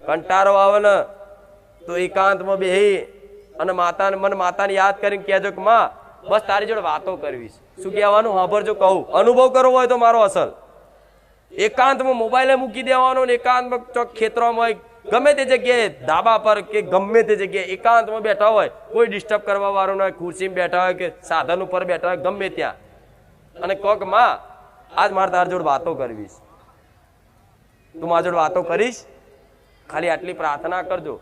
કંટાળો આવે ને તો એકાંતમાં બેહી અને મને માતાને યાદ કરીને કહેજો કે માં બસ તારી જોડે વાતો કરવી છે. શું કહેવાનું? સાંભળજો, કહું. અનુભવ કરવો હોય તો મારો અસલ એકાંતમાં મોબાઈલે મૂકી દેવાનો ને એકાંતમાં ચોક ખેતરમાં હોય, ગમે તે જગ્યાએ, ધાબા પર કે ગમે તે જગ્યાએ એકાંતમાં બેઠા હોય, કોઈ ડિસ્ટર્બ કરવા વાળો ના, ખુરશીમાં બેઠા હોય કે સાધન ઉપર બેઠા હોય, ગમે ત્યાં, અને કહો કે માં આજ મારે તારી જોડે વાતો કરવી છે. તું મારી જોડે વાતો કરીશ? ખાલી આટલી પ્રાર્થના કરજો.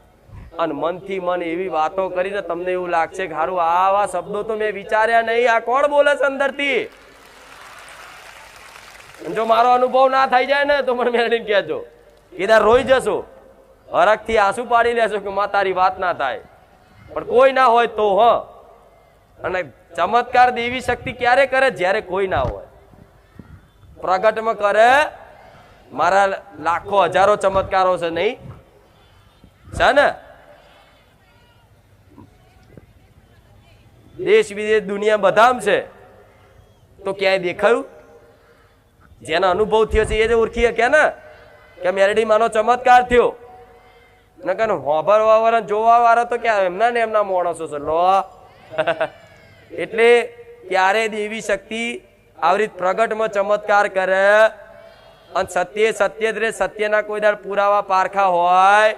અને મનથી મન એવી વાતો કરીને તમને એવું લાગશે કે હારું આવા શબ્દો તો મેં વિચાર્યા નહીં, આ કોણ બોલે છે અંદરથી? જો મારો અનુભવ ના થઈ જાય ને તો મને મેળવીને કહેજો. કીધા રોઈ જશો, હરખથી આંસુ પાડી લેશો કે માં તારી વાત ના થાય. પણ કોઈ ના હોય તો અને ચમત્કાર દેવી શક્તિ ક્યારે કરે? જ્યારે કોઈ ના હોય. પ્રગટમાં કરે. મારા લાખો હજારો ચમત્કારો છે, નહીં છે ને? દેશ વિદેશ દુનિયા બધામ છે, તો ક્યાંય દેખાયું? જેનો અનુભવ થયો છે એ જ ઓળખીએ કે ને કે મેરડી માનો ચમત્કાર થયો. હોભરવા વાળા જોવા વાળા તો ક્યાં એમના ને એમના માણસો છે. લો એટલે ક્યારે દેવી શક્તિ આવી રીત પ્રગટમાં ચમત્કાર કરે અને સત્ય સત્ય જ રે. સત્યના કોઈ દાડ પુરાવા પારખા હોય,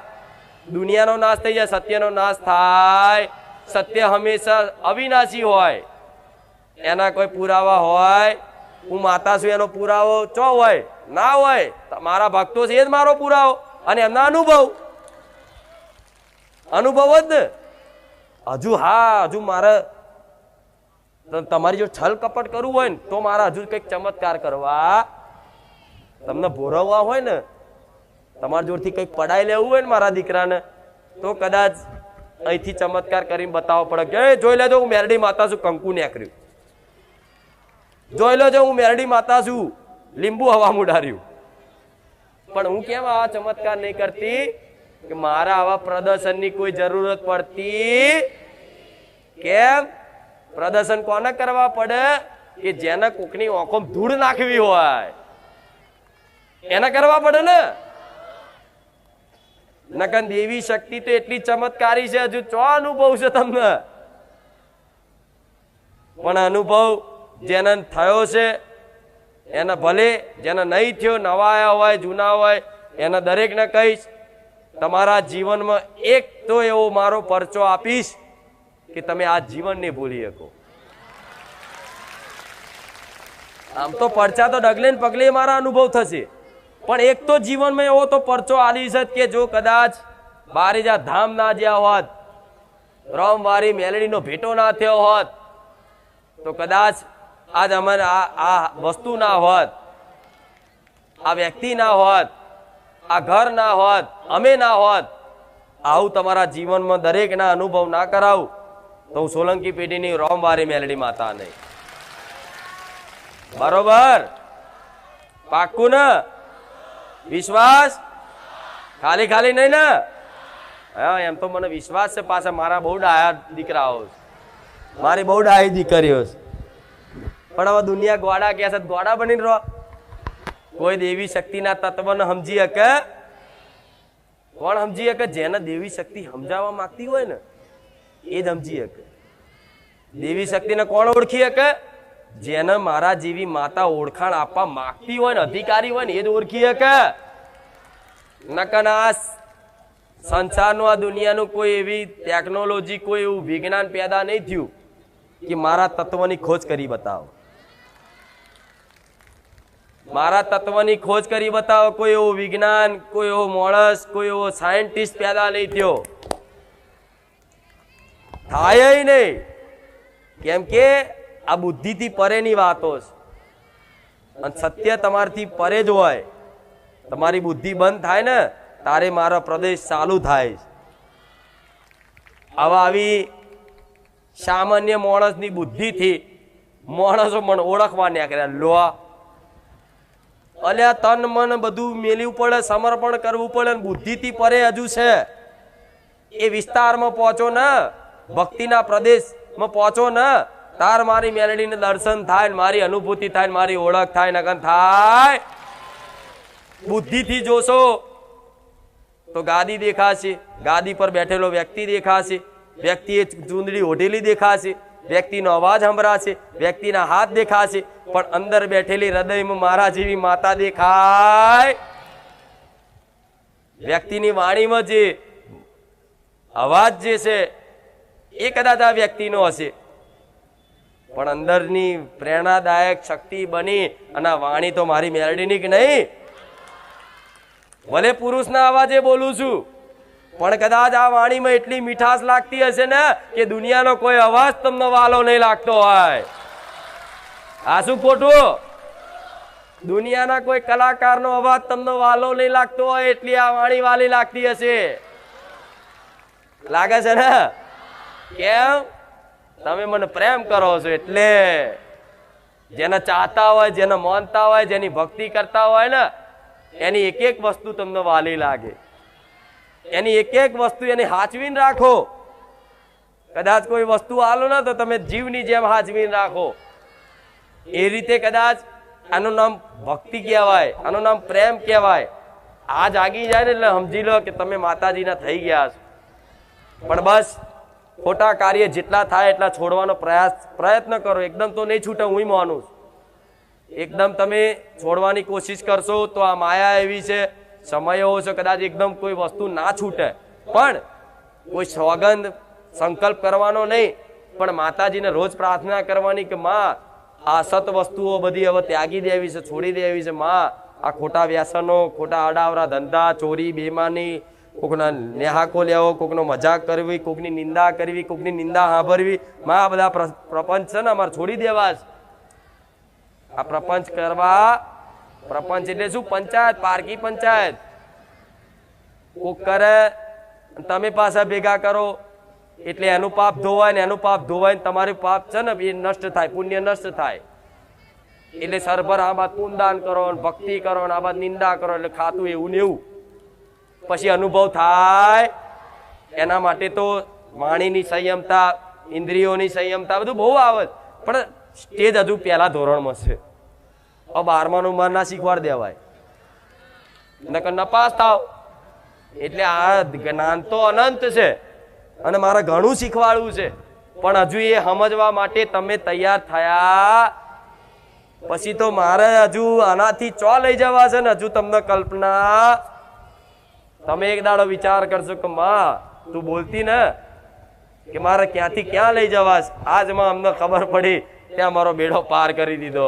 દુનિયાનો નાશ થઈ જાય, સત્યનો નાશ થાય. સત્ય હંમેશા અવિનાશી હોય, એના કોઈ પુરાવા હોય? હું માતા છું એનો પુરાવો ચો હોય? ના હોય. મારા ભક્તો છે એ જ મારો પુરાવો, અને એમના અનુભવ જ ને. હજુ હજુ મારે તમારી જો છલ કપટ કરવું હોય ને તો મારા હજુ કઈક ચમત્કાર કરવા, તમને ભોરવવા હોય ને, તમારા જોડથી કઈક પડાઈ લેવું હોય ને મારા દીકરાને, તો કદાચ અહીંથી ચમત્કાર કરીને બતાવવો પડે કે જોઈ લેજો હું મેરડી માતા છું, કંકુ નેકર્યું. જોઈ લેજો હું મેરડી માતા છું, લીંબુ હવા મુડાર્યું. પણ હું કેમ આવા ચમત્કાર નહીં કરતી? કે મારા આવા પ્રદર્શનની કોઈ જરૂરત પડતી કેમ? પ્રદર્શન કોને કરવા પડે? કે જેને કોકની ઓંખોમાં ધૂળ નાખવી હોય એને કરવા પડે ને. નકન દેવી શક્તિ તો એટલી ચમત્કારી છે, હજુ ચો અનુભવ છે તમને? પણ અનુભવ જેને થયો છે એને ભલે, જેને નહીં થયો, નવા આવ્યા હોય, જૂના હોય, એને દરેકને કહીશ તમારા જીવનમાં એક તો એવો મારો પરચો આપીશ કે તમે આ જીવન નહીં ભૂલી શકો. આમ તો પરચા તો ડગલે ને પગલે મારા અનુભવ થશે, પણ એક તો જીવનમાં એવો તો પરચો આલી છે કે જો કદાચ બારેજા ધામ ના જ્યાં હોત, રમવારી મેલડીનો ભેટો ના થયો હોત, તો કદાચ આજ અમારે આ વસ્તુ ના હોત, આ વ્યક્તિ ના હોત, આ ઘર ના હોત, અમે ના હોત. આવું તમારા જીવનમાં દરેક ના અનુભવ ના કરાવું તો હું સોલંકી પેઢીની રોમવારી મેલડી માતા નહીં. બરોબર? પાક્કું ને? વિશ્વાસ? ખાલી ખાલી નહીં ને? હા, એમ તો મને વિશ્વાસ છે. પાછા મારા બહુ ડાયા દીકરાઓ, મારી બહુ ડાહી દીકરીઓ છે. પણ હવે દુનિયા ગોડા કે છે, ગોડા બની રહો. કોઈ દેવી શક્તિના તત્વને સમજી શકે? કોણ સમજી શકે? જેને દેવી શક્તિ સમજાવવા માંગતી હોય ને એ જ સમજી શકે. દેવી શક્તિને કોણ ઓળખી શકે? જેને મારા જેવી માતા ઓળખાણ આપવા માંગતી હોય ને, અધિકારી હોય ને એ જ ઓળખી શકે. નકન આ સંસારનું, આ દુનિયાનું કોઈ એવી ટેકનોલોજી, કોઈ એવું વિજ્ઞાન પેદા નહીં થયું કે મારા તત્વની ખોજ કરી બતાવો. મારા તત્વની ખોજ કરી બતાવો. કોઈ એવું વિજ્ઞાન, કોઈ એવો માણસ, કોઈ એવો સાયન્ટિસ્ટ પેદા નહીં થયો, થાય નહીં. કેમ કે આ બુદ્ધિથી પરેની વાતો છે, અને સત્ય તમારથી પરે જ હોય. તમારી બુદ્ધિ બંધ થાય ને તારે મારો પ્રદેશ ચાલુ થાય. હવે આવી સામાન્ય માણસની બુદ્ધિથી માણસો મને ઓળખવા નીકળ્યા. લો અલ્યા તન મન બધું મેલવું પડે, સમર્પણ કરવું પડે, બુદ્ધિથી પરે હજુ છે. એ વિસ્તારમાં પહોંચો ને, ભક્તિના પ્રદેશમાં પહોંચો ને, તાર મારી મેલડીને દર્શન થાય, મારી અનુભૂતિ થાય, મારી ઓળખ થાય. નકન થાય બુદ્ધિથી જોશો તો ગાદી દેખાશે, ગાદી પર બેઠેલો વ્યક્તિ દેખાશે, વ્યક્તિએ ચૂંદડી ઓઢેલી દેખાશે, વ્યક્તિનો અવાજ સંભળાશે, વ્યક્તિના હાથ દેખાશે, પણ અંદર બેઠેલી હૃદયમાં મારા જેવી માતા દેખાય. વ્યક્તિની વાણીમાં જે અવાજ જે છે એ કદાચ આ વ્યક્તિનો હશે, પણ અંદરની પ્રેરણાદાયક શક્તિ બની અને વાણી તો મારી મેલડીની કે નહીં. ભલે પુરુષના અવાજે બોલું છું, પણ કદાચ આ વાણીમાં એટલી મીઠાશ લાગતી હશે ને કે દુનિયાનો કોઈ અવાજ તમને વાલો નહીં લાગતો હોય. આ શું ખોટું? દુનિયાના કોઈ કલાકારનો અવાજ તમને વાલો નહીં લાગતો હોય એટલી આ વાણી વાલી લાગતી હશે. લાગે છે ને? કેમ? તમે મને પ્રેમ કરો છો એટલે. જેને ચાહતા હોય, જેને માનતા હોય, જેની ભક્તિ કરતા હોય ને, એની એક એક વસ્તુ તમને વાલી લાગે. એની એક એક વસ્તુ એની હાચવીને રાખો. કદાચ કોઈ વસ્તુ આલો ને તો તમે જીવની જેમ હાચવીને રાખો. એ રીતે કદાચ આનું નામ ભક્તિ કહેવાય, આનું નામ પ્રેમ કહેવાય. આ જાગી જાય ને એટલે સમજી લો કે તમે માતાજીના થઈ ગયા છો. પણ બસ ખોટા કાર્ય જેટલા થાય એટલા છોડવાનો પ્રયત્ન કરો. એકદમ તો નહીં છૂટે, હું માનું છું. એકદમ તમે છોડવાની કોશિશ કરશો તો આ માયા એવી છે, સમય એવો છે, કદાચ એકદમ કોઈ વસ્તુ ના છૂટે. પણ કોઈ સોગંદ સંકલ્પ કરવાનો નહીં, પણ માતાજીને રોજ પ્રાર્થના કરવાની કે માં આ સત વસ્તુઓ બધી હવે ત્યાગી દેવી છે, છોડી દેવી છે. માં આ ખોટા વ્યસનો, ખોટા આડાવરા ધંધા, ચોરી, બેમાની, કોકના નેહાકો લેવો, કોકનો મજાક કરવી, કોકની નિંદા કરવી, કોકની નિંદા સાંભળવી, માં આ બધા પ્રપંચ છે ને અમારે છોડી દેવા છે. આ પ્રપંચ કરવા, પ્રપંચ એટલે શું? પંચાયત, પારકી પંચાયત. કોક કરે તમે પાછા ભેગા કરો એટલે એનું પાપ ધોવાય ને એનું પાપ ધોવાય, તમારું પાપ છે ને એ નષ્ટ થાય, પુણ્ય નષ્ટ થાય. એટલે સરભર આ બાદ પુણદાન કરો, ભક્તિ કરો, આ બાદ નિંદા કરો, એટલે ખાતું એવું ને એવું. પછી અનુભવ થાય. એના માટે તો વાણીની સંયમતા, ઇન્દ્રિયોની સંયમતા બધું બહુ આવે, પણ સ્ટેજ હજુ પહેલા ધોરણમાં છે. હવે 12માનું માર ના શીખવાડ દેવાય, નકર નપાસ થાવ. એટલે આ જ્ઞાન તો અનંત છે અને મારે ઘણું શીખવાડવું છે, પણ હજુ એ સમજવા માટે તમે તૈયાર થયા પછી તો મારે હજુ આનાથી ચો લઈ જવા છે ને. હજુ તમને કલ્પના, તમે એક દાડો વિચાર કરશો કે માં તું બોલતી ને કે મારે ક્યાંથી ક્યાં લઈ જવા. આજમાં અમને ખબર પડી ત્યાં મારો બેડો પાર કરી દીધો.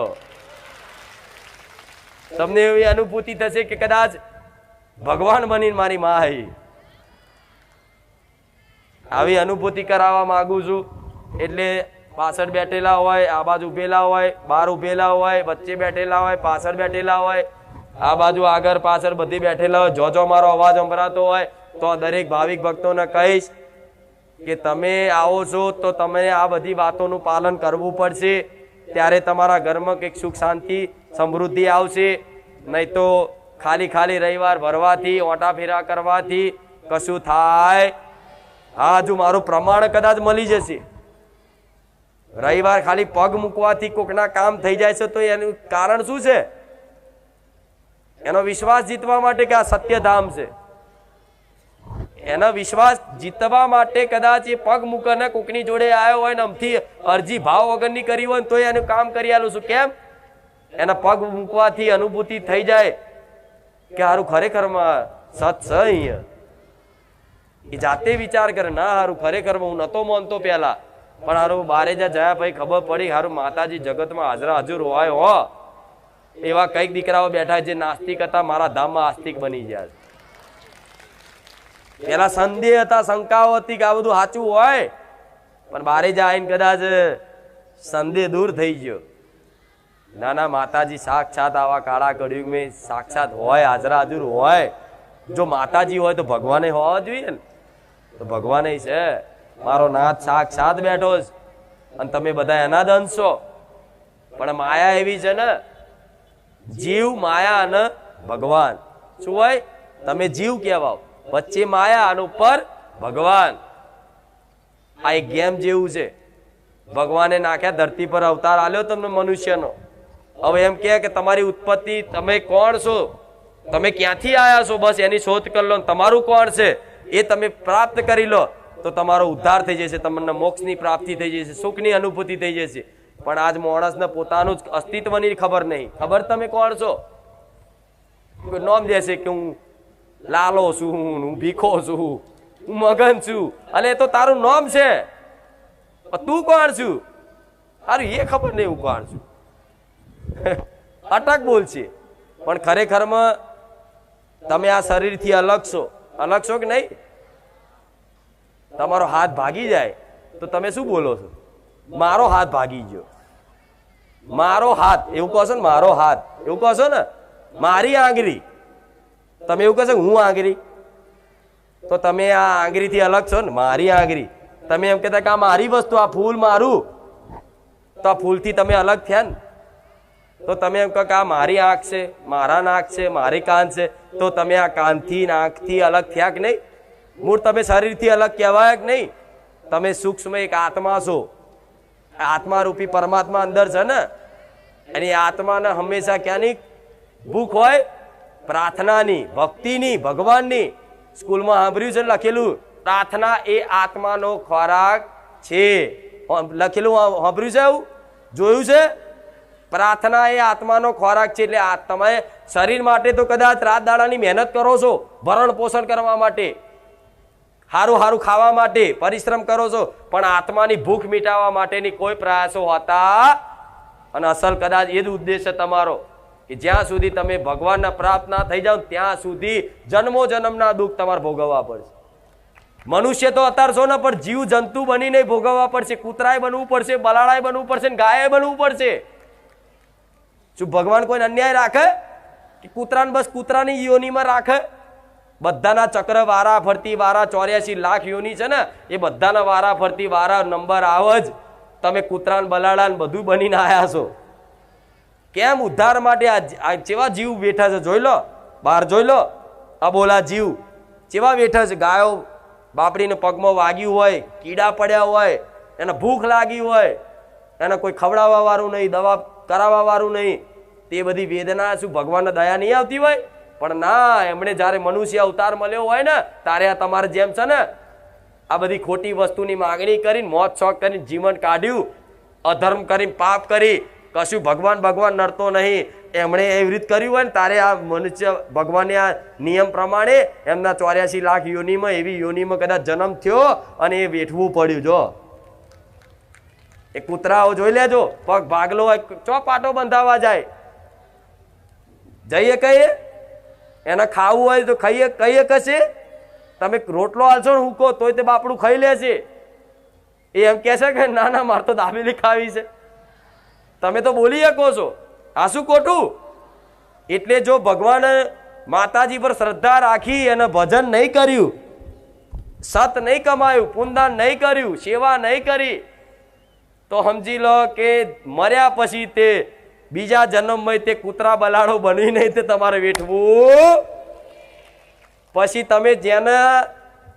તમને એવી અનુભૂતિ થશે કે કદાચ ભગવાન બનીને મારી માં આવી. આવી અનુભૂતિ કરાવવા માંગુ છું. એટલે પાછળ બેઠેલા હોય, આ બાજુ ઉભેલા હોય, બહાર ઉભેલા હોય, વચ્ચે બેઠેલા હોય, પાછળ બેઠેલા હોય, આ બાજુ આગળ પાછળ બધી બેઠેલા હોય, જો મારો અવાજ સંભળાતો હોય તો દરેક ભાવિક ભક્તોને કહીશ કે તમે આવો છો તો તમે આ બધી વાતોનું પાલન કરવું પડશે. ત્યારે તમારા ઘરમાં કંઈક સુખ શાંતિ સમૃદ્ધિ આવશે. નહીં તો ખાલી ખાલી રવિવાર ભરવાથી, ઓટા ફેરા કરવાથી કશું થાય. હા, હજુ મારું પ્રમાણ કદાચ મળી જશે. રવિવાર ખાલી પગ મૂકવાથી કોકના કામ થઈ જાય છે તો એનું કારણ શું છે? એનો વિશ્વાસ જીતવા માટે કે આ સત્યધામ છે, એનો વિશ્વાસ જીતવા માટે કદાચ એ પગ મૂકને કોકની જોડે આવ્યો હોય ને અમથી અરજી ભાવ વગરની કરી હોય ને તો એનું કામ કરી આલું છું. કેમ? એના પગ મૂકવાથી અનુભૂતિ થઈ જાય કે હારું ખરેખરમાં સત છે અહીંયા. એ જાતે વિચાર કરે, ના હારું ખરેખર હું નતો માનતો પેલા, પણ હારું બારે જયા ભાઈ ખબર પડી હારું માતાજી જગતમાં હાજરા હજુર હોય. હો, એવા કઈક દીકરાઓ બેઠા જે નાસ્તિક હતા, મારા ધામમાં આસ્તિક બની ગયા. પેલા સંદેહ હતા, શંકાઓ હતી કે આ બધું સાચું હોય, પણ બારે જાય કદાચ સંદેહ દૂર થઈ ગયો. ના ના, માતાજી સાક્ષાત આવા કાળા કળિયુગમાં સાક્ષાત હોય, હાજરા હજુર હોય. જો માતાજી હોય તો ભગવાને હોવા જોઈએ ને, તો ભગવાને છે. મારો નાથ સાક્ષાત બેઠો છે અને તમે બધા એના જ અંશ છો. પણ માયા એવી છે ને, જીવ, માયા અને ભગવાન. શું હોય? તમે જીવ કહેવાઓ, વચ્ચે માયા અને ઉપર ભગવાન. આ એક ગેમ જેવું છે. ભગવાને નાખ્યા ધરતી પર અવતાર આલ્યો તમને મનુષ્યનો. હવે એમ કે તમારી ઉત્પત્તિ, તમે કોણ છો? તમે ક્યાંથી આયા છો બસ એની શોધ કરી લો. તમારું કોણ છે એ તમે પ્રાપ્ત કરી લો તો તમારો ઉદ્ધાર થઈ જશે, તમને મોક્ષની પ્રાપ્તિ થઈ જશે, સુખની અનુભૂતિ થઈ જશે. પણ આજ માણસને પોતાનું જ અસ્તિત્વની ખબર નહીં. ખબર તમે કોણ છો? નામ દેશે કે હું લાલો છું, હું ભીખો છું, હું મગન છું. અલે એ તો તારું નામ છે, તું કોણ છું સારું એ ખબર નહીં હું કોણ છું. અટક બોલ છે. પણ ખરેખરમાં તમે આ શરીરથી અલગ છો. અલગ છો કે નહીં? તમારો હાથ ભાગી જાય તો તમે શું બોલો છો? મારો હાથ ભાગી ગયો. મારો હાથ એવું કહો છો ને? મારો હાથ એવું કહો છો ને? મારી આંગળી તમે એવું કહેશો હું આંગળી, તો તમે આ આંગળીથી અલગ છો ને? મારી આંગળી. તમે એમ કહેતા કે આ મારી વસ્તુ, આ ફૂલ મારું, તો આ ફૂલથી તમે અલગ થયા ને? તો તમે એમ કહો કે આ મારી આંખ છે, મારા નાક છે, મારી કાન છે, તો તમે આ કાનથી નાકથી અલગ થયા કે નહીં? મૂળ તમે શરીરથી અલગ કહેવાય કે નહીં? તમે સૂક્ષ્મ એક આત્મા છો. આત્મા રૂપી પરમાત્મા અંદર છે ને, એની આત્માને હંમેશા ક્યાંની ભૂખ હોય? પ્રાર્થનાની, ભક્તિની, ભગવાનની. સ્કૂલમાં સાંભળ્યું છે લખેલું, પ્રાર્થના એ આત્માનો ખોરાક છે. લખેલું સાંભળ્યું છે? એવું જોયું છે? પ્રાર્થના એ આત્માનો ખોરાક છે. એટલે તમે શરીર માટે તો કદાચ રાત દાડાની મહેનત કરો છો, ભરણ પોષણ કરવા માટે, સારું સારું ખાવા માટે પરિશ્રમ કરો છો, પણ આત્માની ભૂખ મિટાવવા માટેની કોઈ પ્રયાસો હોતા. અને અસલ કદાચ એ જ ઉદ્દેશ તમારો કે જ્યાં સુધી તમે ભગવાનના પ્રાપ્ત ના થઈ જાઓ ત્યાં સુધી જન્મો જન્મના દુઃખ તમારે ભોગવવા પડશે. મનુષ્ય તો અત્યારે છો ને, પણ જીવ જંતુ બનીને ભોગવવા પડશે. કૂતરાય બનવું પડશે, બલાડાય બનવું પડશે, ગાય બનવું પડશે. શું ભગવાન કોઈ અન્યાય રાખે કે કૂતરાને બસ કૂતરાની યોનીમાં રાખે? બધાના ચક્ર વારા ફરતી વારા 84 લાખ યોની છે ને, એ બધાના વારા ફરતી વારા નંબર આવ જ. તમે કૂતરાને બલાડા બધું બનીને આયા છો. કેમ? ઉદ્ધાર માટે. આ જેવા જીવ બેઠા છે જોઈ લો, બહાર જોઈ લો. અબોલા જીવ જેવા બેઠા છે. ગાયો બાપડીને પગમાં વાગ્યું હોય, કીડા પડ્યા હોય, એને ભૂખ લાગી હોય, એને કોઈ ખવડાવવા વાળું નહીં, દવા કરાવવા વાળું નહીં. તે બધી વેદના શું ભગવાનને દયા નહીં આવતી હોય? પણ ના, એમણે જયારે મનુષ્ય અવતાર મળ્યો હોય ને, ત્યારે આ તમારે જેમ છે ને, આ બધી ખોટી વસ્તુની માગણી કરીને, મોત શોખ કરીને જીવન કાઢ્યું, અધર્મ કરીને પાપ કરી, કશું ભગવાન ભગવાન નડતો નહીં. એમણે એવી રીત કર્યું હોય ને, તારે આ મનુષ્ય ભગવાનને આ નિયમ પ્રમાણે એમના 84 લાખ યોનીમાં એવી યોનીમાં કદાચ જન્મ થયો અને એ વેઠવું પડ્યું. જો એ કૂતરાઓ જોઈ લેજો, પગ ભાગલો હોય, ચોપાટો બંધાવા જાય, જઈએ કહીએ એને ખાવું હોય તો ખાઈએ, કહીએ કશે તમે રોટલો હાલશો ને હુંકો તોય તે બાપડું ખાઈ લે છે. એ એમ કે છે કે ના ના મારે તો દાબેલી ખાવી છે. તમે તો બોલી શકો છો, આ શું ખોટું? એટલે જો ભગવાન માતાજી પર શ્રદ્ધા રાખી અને ભજન નહીં કર્યું, સત નહીં કમાયું, પુણ્યદાન નહીં કર્યું, સેવા નહીં કરી, તો સમજી લો કે મર્યા પછી તે બીજા જન્મમાં તે કૂતરા બલાડો બની નહીં તે તમારે વેઠવું. પછી તમે જેને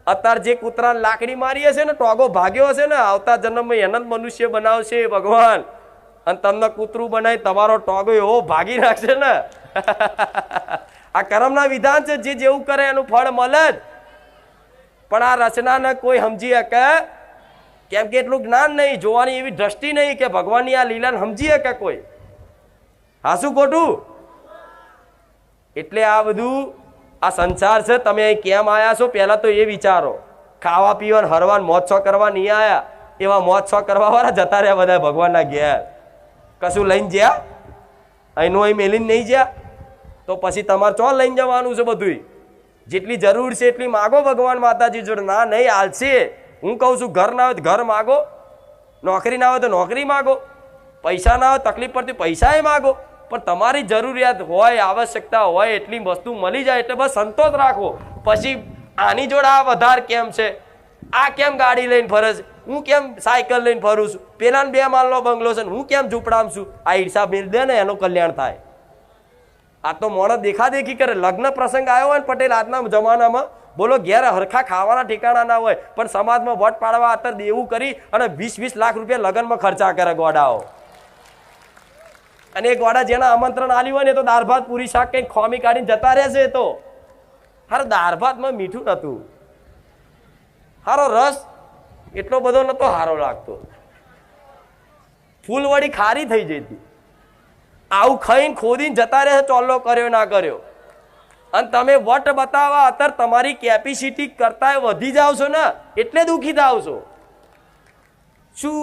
અત્યારે જે કૂતરા લાકડી મારી હશે ને, ટોગો ભાગ્યો હશે ને, આવતા જન્મમાં એને જ મનુષ્ય બનાવશે ભગવાન, અને તમને કૂતરું બનાવી તમારો ટોગો એવો ભાગી નાખશે ને. આ કર્મના વિધાન છે, જે જેવું કરે એનું ફળ મળે જ. પણ આ રચનાને કોઈ સમજી શકે? કેમ કે એટલું જ્ઞાન નહીં, જોવાની એવી દ્રષ્ટિ નહીં કે ભગવાનની આ લીલાને સમજી શકે કોઈ. હા શું ખોટું? એટલે આ બધું આ સંસાર છે. તમે અહીં કેમ આવ્યા છો પહેલા તો એ વિચારો. ખાવા પીવા હરવાન મોજ શોખ કરવા નહીં આવ્યા. એવા મોજ શોખ કરવા વાળા જતા રહ્યા બધા ભગવાનના ઘેર. કશું લઈને જ્યાં અહીંનું અહીં મેલીને નહીં જ્યાં તો પછી તમારે ચો લઈને જવાનું છે? બધું જેટલી જરૂર છે એટલી માગો ભગવાન માતાજી જોડે. ના નહીં હાલશે. હું કહું છું ઘર ના હોય તો ઘર માગો, નોકરી ના હોય તો નોકરી માગો, પૈસા ના હોય તકલીફ પડતી પૈસા એ માગો, પણ તમારી જરૂરિયાત હોય, આવશ્યકતા હોય એટલી વસ્તુ મળી જાય એટલે બસ સંતોષ રાખો. પછી આની જોડે આ વધારે કેમ છે, આ કેમ ગાડી લઈને ફરે છે, હું કેમ સાયકલ લઈને ફરું છું, પેલાને 2 માળનો બંગલો છે, હું કેમ ઝૂંપડામાં છું, આ ઈર્ષા મેળ દે ને એનું કલ્યાણ થાય. આ તો માણસ દેખાદેખી કરે. લગ્ન પ્રસંગ આવ્યો હોય ને પટેલ આજના જમાનામાં, બોલો ઘેર હરખા ખાવાના ઠેકાણા ના હોય, પણ સમાજમાં વટ પાડવા અત્યારે દેવું કરી અને 20-20 લાખ રૂપિયા લગ્નમાં ખર્ચા કરે ગોડાઓ. અને એક વાડા જેના આમંત્રણ આલ્યું હોય ને તો દાળ ભાત પૂરી શાક કઈ ખોમી કાઢીને જતા રહેશે. તો હારો દાળ ભાતમાં મીઠું નતું, હારો રસ એટલો બધો નતો હારો લાગતો, ફૂલવડી ખારી થઈ જતી. આવું ખાઈને ખોદીને જતા રહે, ચોલ્લો કર્યો ના કર્યો. અને તમે વટ બતાવવા અત્યારે તમારી કેપેસિટી કરતા વધી જાવ છો ને એટલે દુઃખી થાવ છો. શું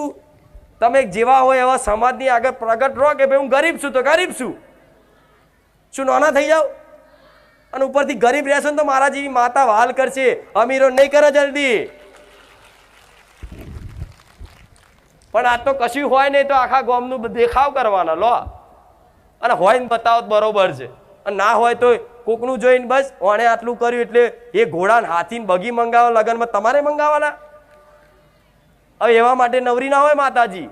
તમે જેવા હોય એવા સમાજની આગળ પ્રગટ રહો કે ભાઈ હું ગરીબ છું તો ગરીબ છું, શું નાના થઈ જાવ? અને ઉપરથી ગરીબ રહેશો ને તો મારા જેવી માતા વાલ કરશે, અમીરો નહીં કરે જલ્દી. પણ આ તો કશું હોય નહીં તો આખા ગામનું દેખાવ કરવાના લો, અને હોય ને બતાવો બરોબર છે, અને ના હોય તો કોકનું જોઈને બસ ઓણે આટલું કર્યું એટલે એ ઘોડા હાથી બગી મંગાવો લગનમાં તમારે મંગાવવાના. હવે એવા માટે નવરી ના હોય માતાજી.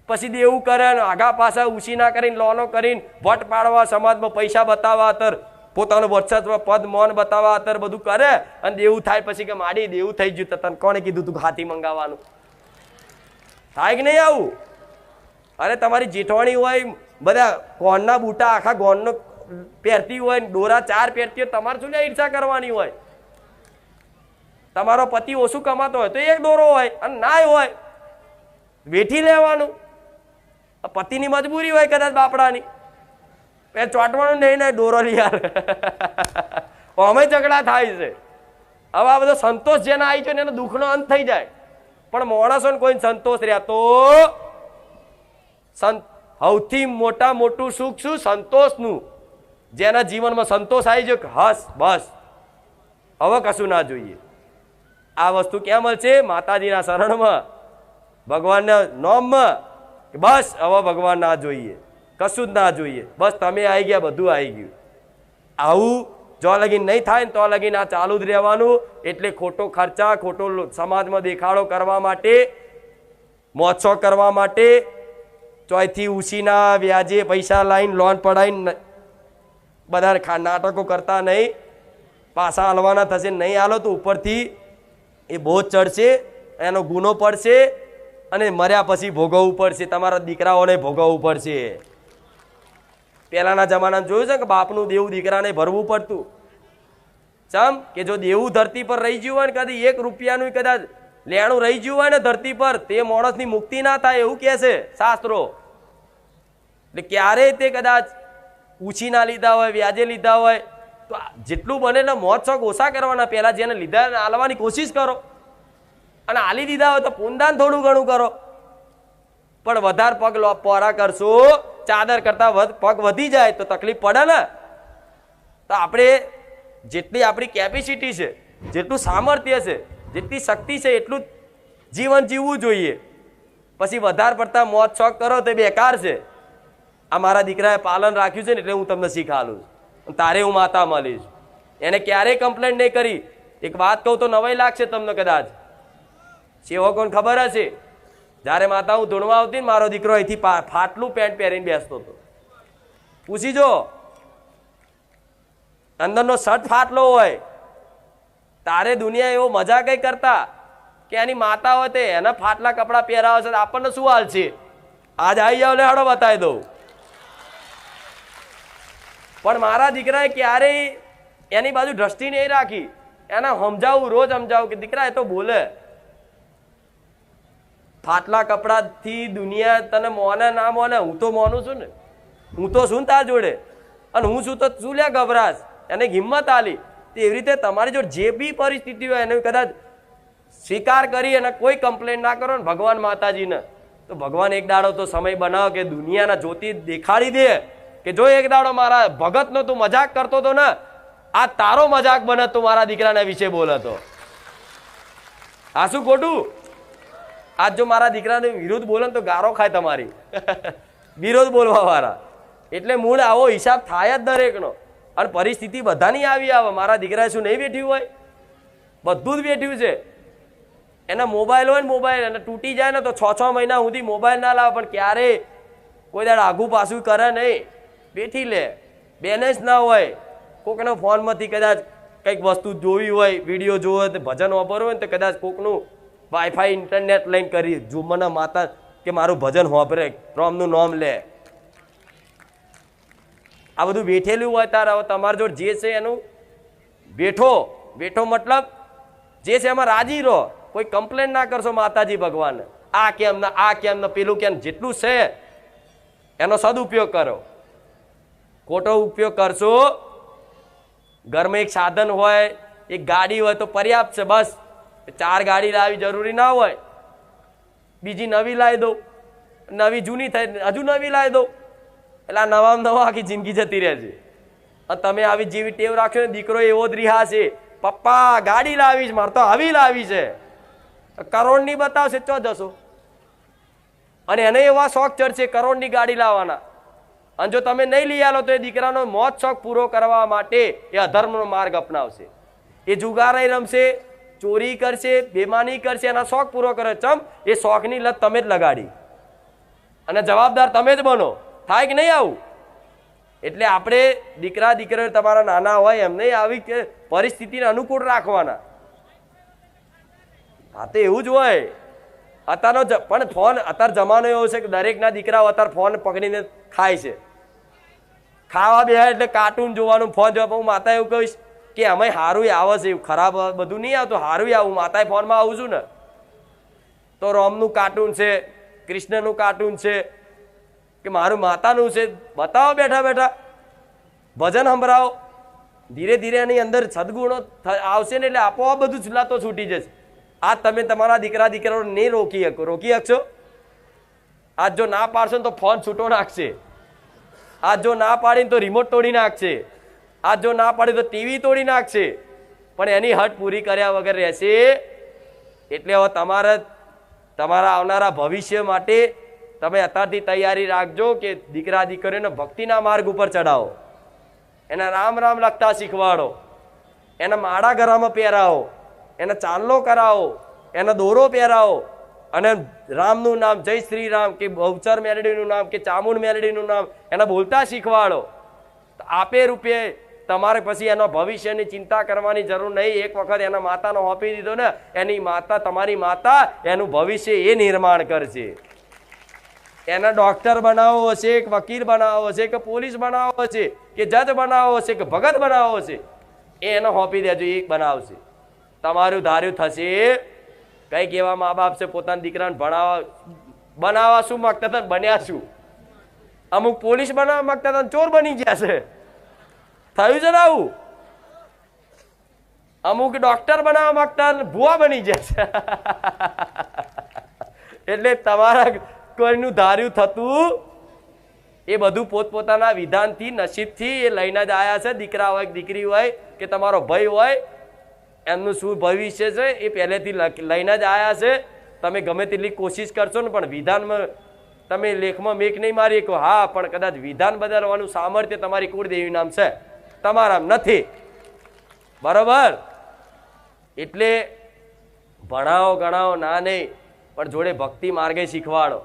પછી દેવું કરે આગા પાછા ઉછી ના કરીને લોનો કરીને વટ પાડવા, સમાજમાં પૈસા બતાવવા, અત્યારે પોતાનું વર્ચસ્વ પદ મોન બતાવવા અત્યારે બધું કરે, અને દેવું થાય પછી કે માડી દેવું થઈ ગયું. તને કોણે કીધું તું હાથી મંગાવવાનું? થાય કે નહીં આવું? અરે તમારી જેઠવાણી હોય બધા ગોનના બૂટા આખા ગોનનો પહેરતી હોય, દોરા 4 પહેરતી હોય, તમારે શું ઈર્ષા કરવાની હોય? તમારો પતિ ઓછું કમાતો હોય તો એક દોરો હોય, અને ના હોય વેઠી લેવાનું. પતિની મજબૂરી હોય કદાચ બાપડાની, ચોંટવાનું નહીં, દોરો લઈ આવે. અમે ઝઘડા થાય છે. હવે આ બધો સંતોષ જેને આવી છે ને એનો દુઃખનો અંત થઈ જાય. પણ માણસોને કોઈ સંતોષ રહેતો, સૌથી મોટું સુખ શું? સંતોષનું. જેના જીવનમાં સંતોષ આવી જાય કે હસ બસ હવે કશું ના જોઈએ. આ વસ્તુ ક્યાં મળશે? માતાજીના શરણમાં, ભગવાનના નામમાં. બસ હવે ભગવાન ના જોઈએ, કશું જ ના જોઈએ, બસ તમે આવી ગયા, બધું આવી ગયું. આવું જો લગીન નહીં થાય ને તો લગીન આ ચાલુ જ રહેવાનું. એટલે ખોટો ખર્ચા, ખોટો સમાજમાં દેખાડો કરવા માટે, મહોત્સવ કરવા માટે, ચોથી ઉછીના વ્યાજે પૈસા લાવીને લોન પડાવીને બધા નાટકો કરતા નહીં. પાછા હાલવાના થશે, નહીં હાલો તો ઉપરથી એ બોજ ચડશે, એનો ગુનો પડશે, અને મર્યા પછી ભોગવવું પડશે, તમારા દીકરાઓને ભોગવવું પડશે. પહેલાના જમાનામાં જોયું છે કે બાપનું દેવું દીકરાને ભરવું પડતું. ચમ કે જો દેવું ધરતી પર રહી ગયું હોય ને, કદી 1 રૂપિયાનું કદાચ લેણું રહી ગયું હોય ને ધરતી પર, તે માણસની મુક્તિ ના થાય એવું કહે છે શાસ્ત્રો. એટલે ક્યારેય તે કદાચ ઉછી ના લીધા હોય, વ્યાજે લીધા હોય તો જેટલું બને ને મહોત્સવ ઓછા કરવાના. પહેલા જેને લીધા હાલવાની કોશિશ કરો, અને હાલી દીધા હોય તો પુનદાન થોડું ઘણું કરો. પણ વધારે પગ પોરા કરશો, ચાદર કરતા પગ વધી જાય તો તકલીફ પડે ને. તો આપણે જેટલી આપણી કેપેસિટી છે, જેટલું સામર્થ્ય છે, જેટલી શક્તિ છે એટલું જીવન જીવવું જોઈએ. પછી વધારે પડતા મોજ શોખ કરો તો બેકાર છે. આ મારા દીકરાએ પાલન રાખ્યું છે ને એટલે હું તમને શીખાડું છું, તારે હું માતા મળીશ. એને ક્યારેય કમ્પ્લેન્ટ નહીં કરી. એક વાત કહું તો નવાઈ લાગશે તમને કદાચ, સેવકોને ખબર હશે. જ્યારે માતા હું ધૂણવા આવતી ને મારો દીકરો અહીંથી ફાટલું પેન્ટ પહેરીને બેસતો હતો. પૂછી જો, અંદરનો શર્ટ ફાટલો હોય. તારે દુનિયા એવો મજા કઈ કરતા કે એની માતા હોય તે એના ફાટલા કપડા પહેરાવે છે, આપણને શું હાલ છે? આજ આવી જાવ લે હાડો બતાવી દઉં. પણ મારા દીકરાએ ક્યારેય એની બાજુ દ્રષ્ટિ નહીં રાખી. એને સમજાવું, રોજ સમજાવું કે દીકરા એ તો બોલે. ફાટલા કપડાથી દુનિયા તને મોને ના મોને, હું તો મોનું છું ને, હું તો શું તાર જોડે, અને હું શું તો શું લે ગભરાશ. એને હિંમત આલી. એવી રીતે તમારી જોડે જે બી પરિસ્થિતિ હોય એને કદાચ સ્વીકાર કરી અને કોઈ કમ્પ્લેન ના કરો ને ભગવાન માતાજીને, તો ભગવાન એક દાડો તો સમય બનાવો કે દુનિયાના જ્યોતિ દેખાડી દે કે જો એક દાડો મારા ભગતનો તું મજાક કરતો હતો ને, આ તારો મજાક બને તું મારા દીકરાના વિશે બોલે તો. આ શું ખોટું? આજ જો મારા દીકરાને વિરુદ્ધ બોલે તો ગારો ખાય તમારી. વિરોધ બોલવા વાળા. એટલે મૂળ આવો હિસાબ થાય જ દરેકનો. અને પરિસ્થિતિ બધાની આવી આવે. મારા દીકરાએ શું નહીં વેઠ્યું હોય? બધું જ વેઠ્યું છે. એના મોબાઈલ હોય ને, મોબાઈલ અને તૂટી જાય ને તો 6 મહિના સુધી મોબાઈલ ના લાવે, પણ ક્યારેય કોઈ દાડ આગું પાછું કરે નહીં, બેઠી લે. બેલેન્સ ના હોય, કોકના ફોનમાંથી કદાચ કંઈક વસ્તુ જોવી હોય, વિડીયો જોવો, ભજન વાપરવું હોય ને તો કદાચ કોકનું વાઈફાઈ ઇન્ટરનેટ લઈને કરી જો મને માતા કે મારું ભજન વાપરે, રામનું નામ લે. આ બધું બેઠેલું હોય ત્યારે હવે તમારા જોડે જે છે એનું બેઠો બેઠો મતલબ જે છે એમાં રાજી રહો, કોઈ કમ્પ્લેન ના કરશો માતાજી ભગવાન આ કેમ ને આ કેમ ને પેલું કેમ, જેટલું છે એનો સદુપયોગ કરો. ખોટો ઉપયોગ કરશો, ઘરમાં એક સાધન હોય, એક ગાડી હોય તો પર્યાપ્ત છે, બસ 4 ગાડી લાવી જરૂરી ના હોય. બીજી નવી લાવી દો, નવી જૂની થાય હજુ નવી લાવી દો, એટલે આ નવા આખી જિંદગી જતી રહે છે. અને તમે આવી જેવી ટેવ રાખશો ને, દીકરો એવો જ રહ્યા છે, પપ્પા ગાડી લાવી છે, મારે તો આવી લાવી છે, કરોડની બતાવશે ચો જશો. અને એને એવા શોખ ચડશે કરોડની ગાડી લાવવાના, અને જો તમે નહીં લઈ આલો તો એ દીકરાનો મોત શોખ પૂરો કરવા માટે એ અધર્મનો માર્ગ અપનાવશે. એ જુગારાઈ રમશે, ચોરી કરશે, બેમાની કરશે, એના શોખ પૂરો કરે. ચમ એ શોખની લત તમે જ લગાડી અને જવાબદાર તમે જ બનો. થાય કે નહીં આવું? એટલે આપણે દીકરા દીકરીઓ તમારા નાના હોય એમને આવી પરિસ્થિતિને અનુકૂળ રાખવાના. હા તો એવું જ હોય. અત્યારનો પણ ફોન, અત્યારે જમાનો એવો છે કે દરેકના દીકરાઓ અત્યારે ફોન પકડીને ખાય છે. ખાવા બે એટલે કાર્ટૂન જોવાનું, ફોન જોવા. હું માતા એવું કહીશ કે અમે સારું આવે છે, એવું ખરાબ બધું નહીં આવતું, સારું આવું. માતાએ ફોનમાં આવું છું ને તો રોમનું કાર્ટૂન છે, કૃષ્ણનું કાર્ટૂન છે કે મારું માતાનું છે, બતાવો બેઠા બેઠા, ભજન સંભળાવો. ધીરે ધીરે એની અંદર સદગુણો આવશે ને એટલે આપોઆપ બધું ચૂલાતો છૂટી જશે. આજ તમે તમારા દીકરા દીકરાઓ નહીં રોકી શકશો. આજ જો ના પાડશો ને તો ફોન છૂટો નાખશે. આજ જો ના પાડીને તો રિમોટ તોડી નાખશે. આજ જો ના પાડી તો ટીવી તોડી નાખશે. પણ એની હટ પૂરી કર્યા વગર રહેશે. એટલે હવે તમારા આવનારા ભવિષ્ય માટે તમે અત્યારથી તૈયારી રાખજો કે દીકરા દીકરીઓને ભક્તિના માર્ગ ઉપર ચડાવો, એને રામ રામ લખતા શીખવાડો, એને માળા ગળામાં પહેરાવો, એને ચાંદલો કરાવો, એને દોરો પહેરાવો, અને રામનું નામ, જય શ્રી રામ કે બહુચર મેલડીનું નામ કે ચામુંડ મેલડીનું નામ એને બોલતા શીખવાડો. આપે રૂપે તમારે પછી એનો ભવિષ્યની ચિંતા કરવાની જરૂર નહીં. એક વખત એના માતાનો હોપી દીધો ને, એની માતા, તમારી માતા, એનું ભવિષ્ય એ નિર્માણ કરશે. એને ડોક્ટર બનાવવો હશે, કે વકીલ બનાવવો હશે, કે પોલીસ બનાવવો હશે, કે જજ બનાવવો હશે, કે ભગત બનાવવો હશે, એને હોપી દેજો, એ બનાવશે. તમારું ધાર્યું થશે. કઈક એવા મા બાપ છે પોતાના દીકરાને બનાવવા શું માંગતા હતા, બન્યા શું? અમુક પોલીસ બનાવવા માંગતા હતા, ચોર બની ગયા છે. થયું છે ને આવું? અમુક ડોક્ટર બનાવવા માંગતા ભુવા બની ગયા છે. એટલે તમારા કોઈનું ધાર્યું થતું એ બધું પોતપોતાના વિધાનથી, નસીબથી એ લઈને જ આવ્યા છે. દીકરા હોય, દીકરી હોય, કે તમારો ભાઈ હોય, એમનું શું ભવિષ્ય છે એ પહેલેથી લઈને જ આવ્યા છે. તમે ગમે તેટલી કોશિશ કરશો ને પણ વિધાનમાં તમે લેખમાં મેક નહીં મારી શકો. હા, પણ કદાચ વિધાન બદલવાનું સામર્થ્ય તમારી કુળદેવી નામ છે, તમારા નથી. બરોબર? એટલે ભણાવો ગણાવો ના નહીં, પણ જોડે ભક્તિ માર્ગે શીખવાડો.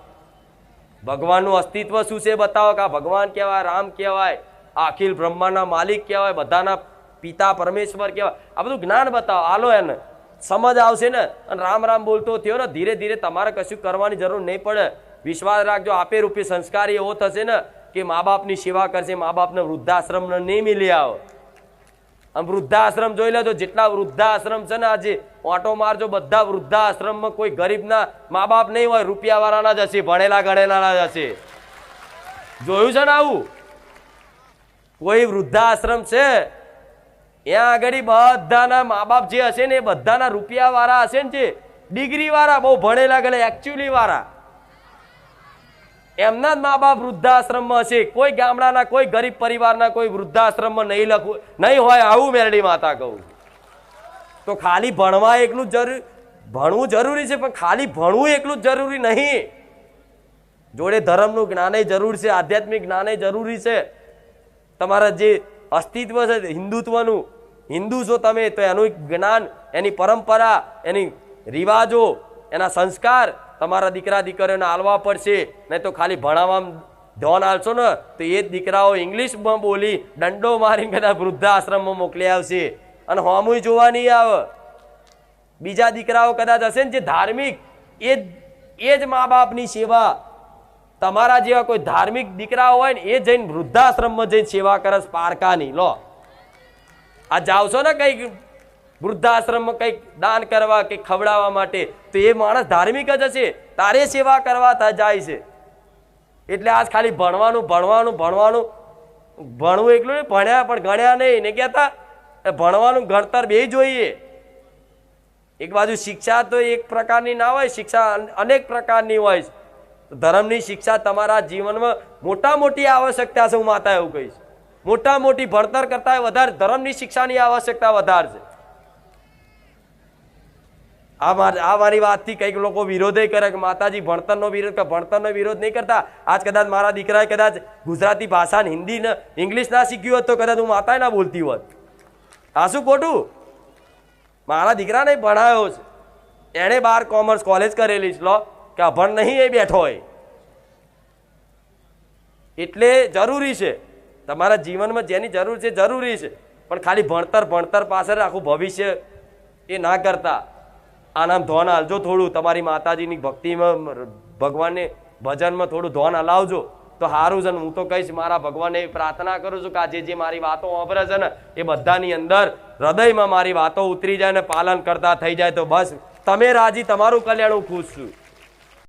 ભગવાનનું અસ્તિત્વ શું છે બતાવો, કે આ ભગવાન કહેવાય, રામ કહેવાય, આ અખિલ બ્રહ્માંડના માલિક કહેવાય, બધાના પિતા પરમેશ્વર કહેવાય. આ બધું જ્ઞાન બતાવો. આલો એને સમજ આવશે ને. અને રામ રામ બોલતો થયો ને, ધીરે ધીરે તમારે કશું કરવાની જરૂર નહીં પડે. વિશ્વાસ રાખજો, આપે રૂપે સંસ્કાર એવો થશે ને કે મા બાપની સેવા કરશે. મા બાપને વૃદ્ધાશ્રમ નહીં મિલી આવો. આમ વૃદ્ધાશ્રમ જોઈ લેજો, જેટલા વૃદ્ધાશ્રમ છે ને આજે ઓટો મારજો, બધા વૃદ્ધાશ્રમમાં કોઈ ગરીબના મા બાપ નહીં હોય, રૂપિયા વાળાના જ હશે, ભણેલા ગણેલા જ હશે. જોયું છે ને આવું? કોઈ વૃદ્ધાશ્રમ છે ત્યાં આગળ બધાના મા બાપ જે હશે ને એ બધાના રૂપિયા વાળા હશે ને, જે ડિગ્રી વાળા, બહુ ભણેલા ગણે, એકચ્યુઅલી વાળા, એમના જ મા બાપ વૃદ્ધાશ્રમમાં હશે. કોઈ ગામડાના, કોઈ ગરીબ પરિવારના કોઈ વૃદ્ધાશ્રમમાં નહીં હોય. આવું મેરડી માતા કહું. તો ખાલી ભણવા એકલું ભણવું જરૂરી છે, પણ ખાલી ભણવું એકલું જ જરૂરી નહીં. જોડે ધર્મનું જ્ઞાન જરૂર છે, આધ્યાત્મિક જ્ઞાન જરૂરી છે. તમારા જે અસ્તિત્વ છે હિન્દુત્વનું, હિન્દુ છો તમે, તો એનું જ્ઞાન, એની પરંપરા, એની રિવાજો, એના સંસ્કાર તમારા દીકરા દીકરીઓને આલવા પડશે. નહીં તો ખાલી ભણાવવામાં ધ્યાન આલશો ને તો એ જ દીકરાઓ ઇંગ્લિશમાં બોલી દંડો મારીને કદાચ વૃદ્ધાશ્રમમાં મોકલી આવશે, અને હોમુય જોવા નહીં આવે. બીજા દીકરાઓ કદાચ હશે ને જે ધાર્મિક, એ જ મા બાપની સેવા, તમારા જેવા કોઈ ધાર્મિક દીકરા હોય ને એ જઈને વૃદ્ધાશ્રમમાં જઈને સેવા કરે પારકાની. લો આ જાવશો ને કઈક વૃદ્ધાશ્રમમાં કઈક દાન કરવા કે ખવડાવવા માટે, તો એ માણસ ધાર્મિક જ હશે, તારે સેવા કરવા જાય છે. એટલે આજ ખાલી ભણવાનું ભણવાનું ભણવાનું ભણવું એકલું નહીં, ભણ્યા પણ ગણ્યા નહીં ને કહેતા ભણવાનું ગણતર બે જોઈએ. એક બાજુ શિક્ષા તો એક પ્રકારની ના હોય, શિક્ષા અનેક પ્રકારની હોય. ધર્મની શિક્ષા તમારા જીવનમાં મોટા મોટી આવશ્યકતા છે. હું માતા એવું કહીશ, મોટા મોટી ભણતર કરતા વધારે ધર્મની શિક્ષાની આવશ્યકતા વધારે છે. આ મારી વાતથી કઈક લોકો વિરોધ કરે કે માતાજી ભણતરનો વિરોધ નહીં કરતા. આજ કદાચ મારા દીકરાએ કદાચ ગુજરાતી ભાષા હિન્દી ને ઇંગ્લિશ ના શીખ્યું હોત તો કદાચ હું માતા ના બોલતી હોત. આ શું ખોટું? મારા દીકરાને ભણાયો છે, એને 12 કોમર્સ કોલેજ કરેલી છે. લો કે અભણ નહીં એ બેઠો હોય. એટલે જરૂરી છે તમારા જીવનમાં જેની જરૂર છે જરૂરી છે, પણ ખાલી ભણતર પાછળ આખું ભવિષ્ય એ ના કરતા આનામ ધોન હાલજો. થોડું તમારી માતાજીની ભક્તિમાં ભગવાનને ભજનમાં થોડું ધોન હલાવજો તો સારું છે. હું તો કહીશ, મારા ભગવાનને પ્રાર્થના કરું છું કે આજે જે મારી વાતો વાપરે છે ને એ બધાની અંદર હૃદયમાં મારી વાતો ઉતરી જાય ને પાલન કરતા થઈ જાય તો બસ તમે રાજી, તમારું કલ્યાણ, હું ખુશ છું.